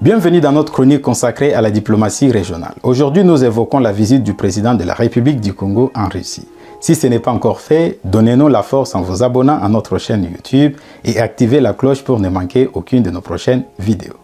Bienvenue dans notre chronique consacrée à la diplomatie régionale. Aujourd'hui, nous évoquons la visite du président de la République du Congo en Russie. Si ce n'est pas encore fait, donnez-nous la force en vous abonnant à notre chaîne YouTube et activez la cloche pour ne manquer aucune de nos prochaines vidéos.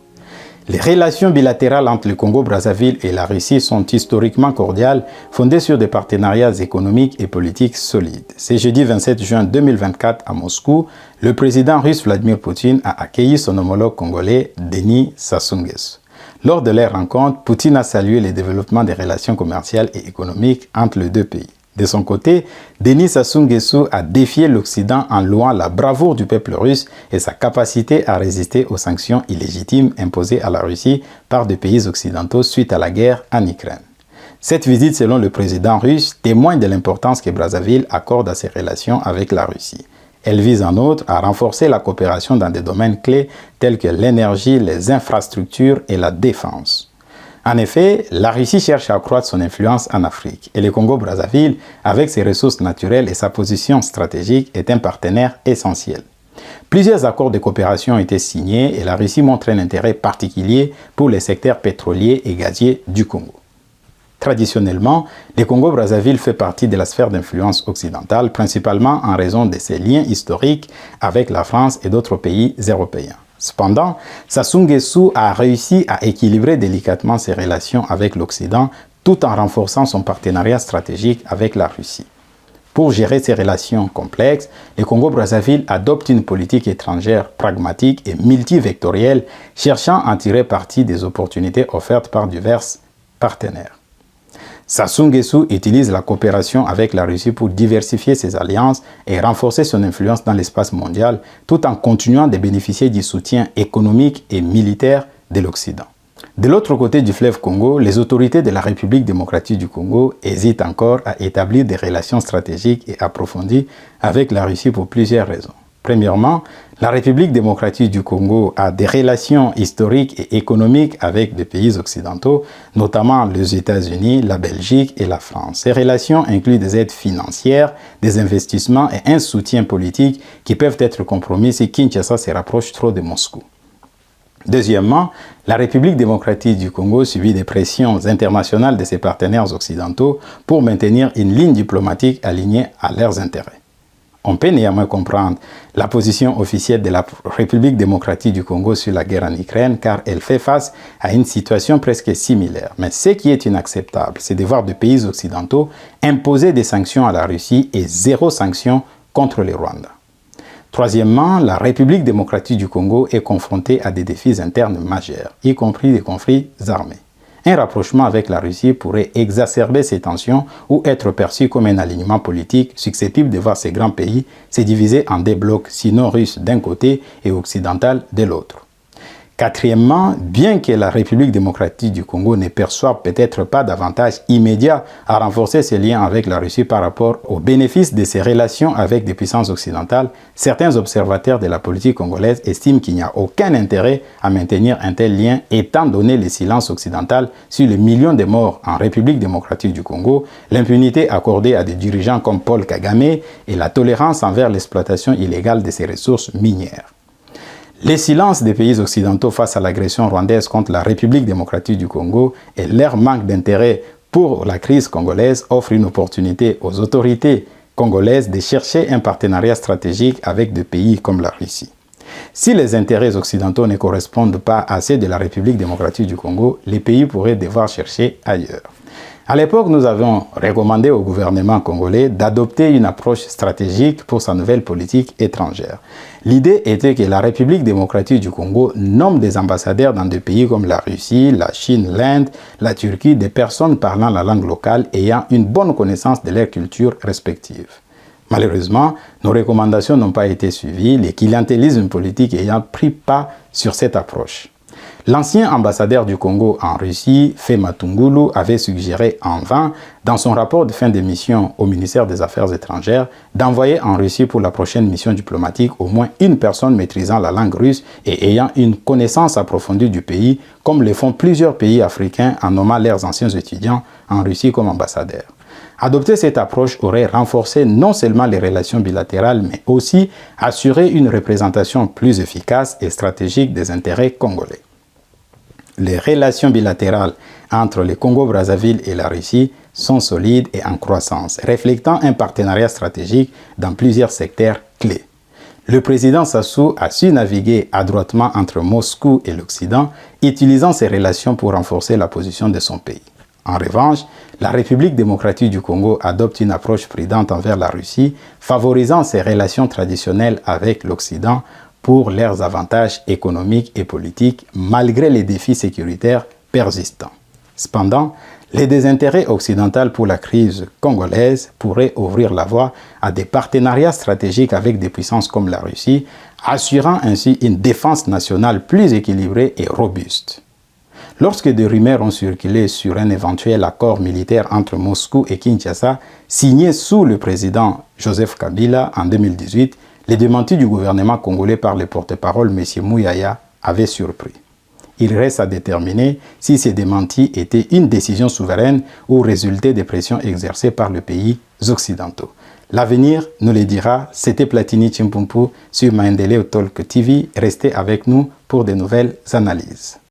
Les relations bilatérales entre le Congo-Brazzaville et la Russie sont historiquement cordiales, fondées sur des partenariats économiques et politiques solides. Ce jeudi 27 juin 2024 à Moscou, le président russe Vladimir Poutine a accueilli son homologue congolais Denis Sassou Nguesso. Lors de leur rencontre, Poutine a salué le développement des relations commerciales et économiques entre les deux pays. De son côté, Denis Sassou Nguesso a défié l'Occident en louant la bravoure du peuple russe et sa capacité à résister aux sanctions illégitimes imposées à la Russie par des pays occidentaux suite à la guerre en Ukraine. Cette visite, selon le président russe, témoigne de l'importance que Brazzaville accorde à ses relations avec la Russie. Elle vise en outre à renforcer la coopération dans des domaines clés tels que l'énergie, les infrastructures et la défense. En effet, la Russie cherche à accroître son influence en Afrique et le Congo-Brazzaville, avec ses ressources naturelles et sa position stratégique, est un partenaire essentiel. Plusieurs accords de coopération ont été signés et la Russie montre un intérêt particulier pour les secteurs pétroliers et gaziers du Congo. Traditionnellement, le Congo-Brazzaville fait partie de la sphère d'influence occidentale, principalement en raison de ses liens historiques avec la France et d'autres pays européens. Cependant, Sassou Nguesso a réussi à équilibrer délicatement ses relations avec l'Occident tout en renforçant son partenariat stratégique avec la Russie. Pour gérer ces relations complexes, le Congo-Brazzaville adopte une politique étrangère pragmatique et multivectorielle, cherchant à tirer parti des opportunités offertes par divers partenaires. Sassou Nguesso utilise la coopération avec la Russie pour diversifier ses alliances et renforcer son influence dans l'espace mondial, tout en continuant de bénéficier du soutien économique et militaire de l'Occident. De l'autre côté du fleuve Congo, les autorités de la République démocratique du Congo hésitent encore à établir des relations stratégiques et approfondies avec la Russie pour plusieurs raisons. Premièrement, la République démocratique du Congo a des relations historiques et économiques avec des pays occidentaux, notamment les États-Unis, la Belgique et la France. Ces relations incluent des aides financières, des investissements et un soutien politique qui peuvent être compromis si Kinshasa se rapproche trop de Moscou. Deuxièmement, la République démocratique du Congo subit des pressions internationales de ses partenaires occidentaux pour maintenir une ligne diplomatique alignée à leurs intérêts. On peut néanmoins comprendre la position officielle de la République démocratique du Congo sur la guerre en Ukraine car elle fait face à une situation presque similaire. Mais ce qui est inacceptable, c'est de voir des pays occidentaux imposer des sanctions à la Russie et zéro sanction contre le Rwanda. Troisièmement, la République démocratique du Congo est confrontée à des défis internes majeurs, y compris des conflits armés. Un rapprochement avec la Russie pourrait exacerber ces tensions ou être perçu comme un alignement politique susceptible de voir ces grands pays se diviser en des blocs sino-russes d'un côté et occidental de l'autre. Quatrièmement, bien que la République démocratique du Congo ne perçoive peut-être pas d'avantage immédiat à renforcer ses liens avec la Russie par rapport aux bénéfices de ses relations avec des puissances occidentales, certains observateurs de la politique congolaise estiment qu'il n'y a aucun intérêt à maintenir un tel lien étant donné le silence occidental sur les millions de morts en République démocratique du Congo, l'impunité accordée à des dirigeants comme Paul Kagame et la tolérance envers l'exploitation illégale de ses ressources minières. Le silence des pays occidentaux face à l'agression rwandaise contre la République démocratique du Congo et leur manque d'intérêt pour la crise congolaise offrent une opportunité aux autorités congolaises de chercher un partenariat stratégique avec des pays comme la Russie. Si les intérêts occidentaux ne correspondent pas à ceux de la République démocratique du Congo, les pays pourraient devoir chercher ailleurs. À l'époque, nous avons recommandé au gouvernement congolais d'adopter une approche stratégique pour sa nouvelle politique étrangère. L'idée était que la République démocratique du Congo nomme des ambassadeurs dans des pays comme la Russie, la Chine, l'Inde, la Turquie, des personnes parlant la langue locale et ayant une bonne connaissance de leur culture respective. Malheureusement, nos recommandations n'ont pas été suivies, le clientélisme politique ayant pris pas sur cette approche. L'ancien ambassadeur du Congo en Russie, Fema Tungulu, avait suggéré en vain, dans son rapport de fin de mission au ministère des Affaires étrangères, d'envoyer en Russie pour la prochaine mission diplomatique au moins une personne maîtrisant la langue russe et ayant une connaissance approfondie du pays, comme le font plusieurs pays africains en nommant leurs anciens étudiants en Russie comme ambassadeurs. Adopter cette approche aurait renforcé non seulement les relations bilatérales, mais aussi assuré une représentation plus efficace et stratégique des intérêts congolais. Les relations bilatérales entre le Congo-Brazzaville et la Russie sont solides et en croissance, reflétant un partenariat stratégique dans plusieurs secteurs clés. Le président Sassou a su naviguer adroitement entre Moscou et l'Occident, utilisant ces relations pour renforcer la position de son pays. En revanche, la République démocratique du Congo adopte une approche prudente envers la Russie, favorisant ses relations traditionnelles avec l'Occident pour leurs avantages économiques et politiques, malgré les défis sécuritaires persistants. Cependant, les désintérêts occidentaux pour la crise congolaise pourraient ouvrir la voie à des partenariats stratégiques avec des puissances comme la Russie, assurant ainsi une défense nationale plus équilibrée et robuste. Lorsque des rumeurs ont circulé sur un éventuel accord militaire entre Moscou et Kinshasa, signé sous le président Joseph Kabila en 2018, les démentis du gouvernement congolais par le porte-parole M. Mouyaya avaient surpris. Il reste à déterminer si ces démentis étaient une décision souveraine ou résultaient des pressions exercées par les pays occidentaux. L'avenir nous le dira. C'était Platini Chimpumpu sur Maendeleo Talk TV. Restez avec nous pour de nouvelles analyses.